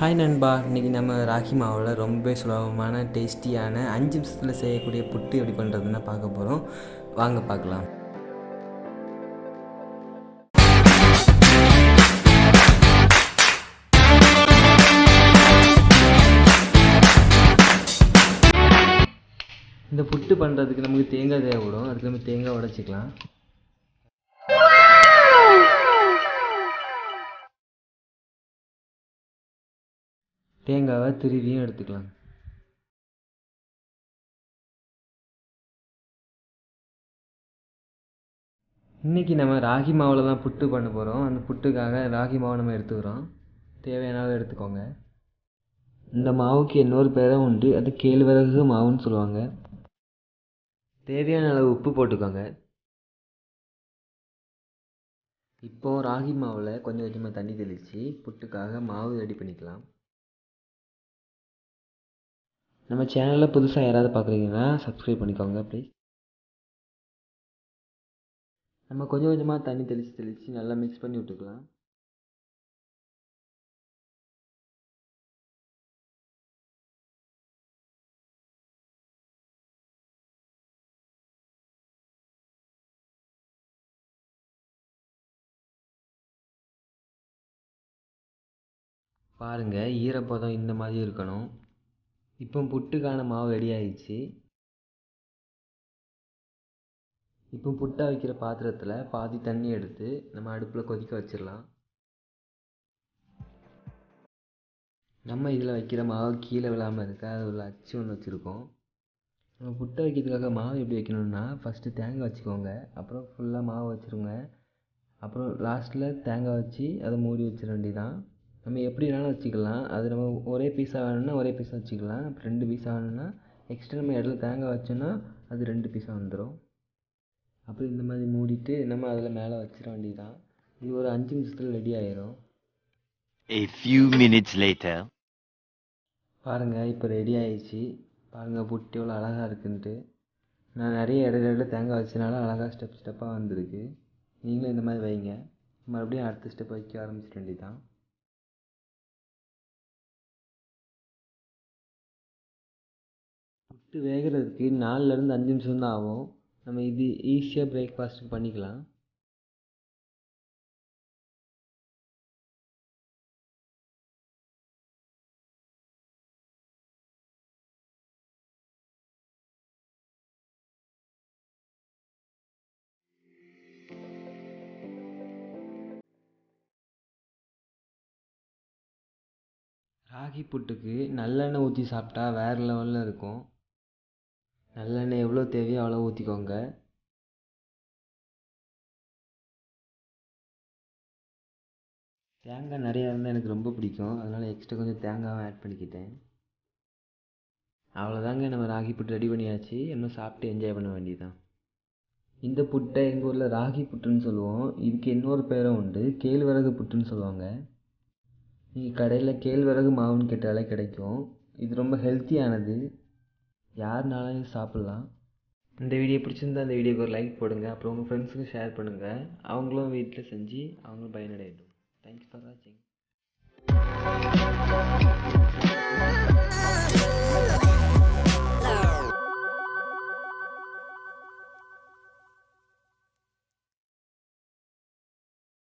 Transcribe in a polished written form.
Hi நண்பா, இன்றைக்கி நம்ம ராகி மாவில் ரொம்ப சுலபமான டேஸ்டியான 5 நிமிஷத்தில் செய்யக்கூடிய புட்டு எப்படி பண்ணுறதுன்னு பார்க்க போகிறோம். வாங்க பார்க்கலாம். இந்த புட்டு பண்ணுறதுக்கு நமக்கு தேங்காய் தேவைப்படும். அதுக்கு நம்ம தேங்காய் உடைச்சிக்கலாம். தேங்காவை திருவியும் எடுத்துக்கலாம். இன்றைக்கி நம்ம ராகி மாவில் தான் புட்டு பண்ண போகிறோம். அந்த புட்டுக்காக ராகி மாவை நம்ம எடுத்துக்கிறோம். தேவையான அளவு எடுத்துக்கோங்க. இந்த மாவுக்கு இன்னொரு பேரும் உண்டு, அது கேழ்வரகு மாவுன்னு சொல்லுவாங்க. தேவையான அளவு உப்பு போட்டுக்கோங்க. இப்போது ராகி மாவில் கொஞ்சம் கொஞ்சமாக தண்ணி தெளித்து புட்டுக்காக மாவு ரெடி பண்ணிக்கலாம். நம்ம சேனலில் புதுசாக யாராவது பார்க்குறீங்கன்னா சப்ஸ்கிரைப் பண்ணிக்கோங்க ப்ளீஸ். நம்ம கொஞ்சம் கொஞ்சமாக தண்ணி தெளித்து நல்லா மிக்ஸ் பண்ணி விட்டுக்கலாம். பாருங்கள், ஈரப்பதம் இந்த மாதிரி இருக்கணும். இப்போ புட்டுக்கான மாவு ரெடி ஆயிடுச்சு. இப்போ புட்டை வைக்கிற பாத்திரத்தில் பாதி தண்ணி எடுத்து நம்ம அடுப்பில் கொதிக்க வச்சிடலாம். நம்ம இதில் வைக்கிற மாவு கீழே விழாமல் இருக்க அது ஒரு அச்சு ஒன்று வச்சுருக்கோம். நம்ம புட்டை வைக்கிறதுக்காக மாவு எப்படி வைக்கணும்னா, ஃபஸ்ட்டு தேங்காய் வச்சுக்கோங்க, அப்புறம் ஃபுல்லாக மாவு வச்சுருங்க, அப்புறம் லாஸ்ட்டில் தேங்காய் வச்சு அதை மூடி வச்சிட வேண்டியதான். நம்ம எப்படி வேணாலும் வச்சுக்கலாம். அது நம்ம ஒரே பீஸாக வேணும்னா ஒரே பீஸாக வச்சுக்கலாம். அப்புறம் 2 பீஸாக வேணும்னா எக்ஸ்ட்ரா நம்ம இடத்துல தேங்காய் வச்சோன்னா அது 2 பீஸாக வந்துடும். அப்புறம் இந்த மாதிரி மூடிட்டு நம்ம அதில் மேலே வச்சிட வேண்டியதான். இது ஒரு 5 நிமிஷத்தில் ரெடி ஆயிரும். A few minutes later. பாருங்கள், இப்போ ரெடி ஆயிடுச்சு. பாருங்கள் புட்டு எவ்வளோ அழகாக இருக்குன்ட்டு. நான் நிறைய இடையில தேங்காய் வச்சனால அழகாக ஸ்டெப் ஸ்டெப்பாக வந்திருக்கு. நீங்களும் இந்த மாதிரி வைங்க. மறுபடியும் அடுத்த ஸ்டெப் வைக்க ஆரம்பிச்சிட வேண்டியதான். புட்டு வேகிறதுக்கு 4லேருந்து 5 நிமிஷம் தான் ஆகும். நம்ம இது ஈஸியாக பிரேக்ஃபாஸ்ட்டுக்கு பண்ணிக்கலாம். ராகி புட்டுக்கு நல்லெண்ணெய் ஊற்றி சாப்பிட்டா வேறு லெவலில் இருக்கும். நல்லெண்ணெய் எவ்வளோ தேவையோ அவ்வளோ ஊற்றிக்கோங்க. தேங்காய் நிறையா இருந்தால் எனக்கு ரொம்ப பிடிக்கும், அதனால் எக்ஸ்ட்ரா கொஞ்சம் தேங்காவை ஆட் பண்ணிக்கிட்டேன். அவ்வளோதாங்க, நம்ம ராகி புட்டு ரெடி பண்ணியாச்சு. இன்னும் சாப்பிட்டு என்ஜாய் பண்ண வேண்டியதுதான். இந்த புட்டை எங்கள் ஊரில் ராகி புட்டுன்னு சொல்லுவோம். இதுக்கு இன்னொரு பேரும் உண்டு, கேழ்வரகு புட்டுன்னு சொல்லுவாங்க. நீங்கள் கடையில் கேழ்வரகு மாவுன்னு கேட்டாலே கிடைக்கும். இது ரொம்ப ஹெல்த்தியானது, யாருனாலும் சாப்பிட்லாம். இந்த வீடியோ பிடிச்சிருந்தா அந்த வீடியோக்கு ஒரு லைக் போடுங்க. அப்புறம் உங்கள் ஃப்ரெண்ட்ஸுக்கு ஷேர் பண்ணுங்கள். அவங்களும் வீட்டில் செஞ்சு அவங்களும் பயனடையட்டும். தேங்க்ஸ் ஃபார் வாட்சிங்.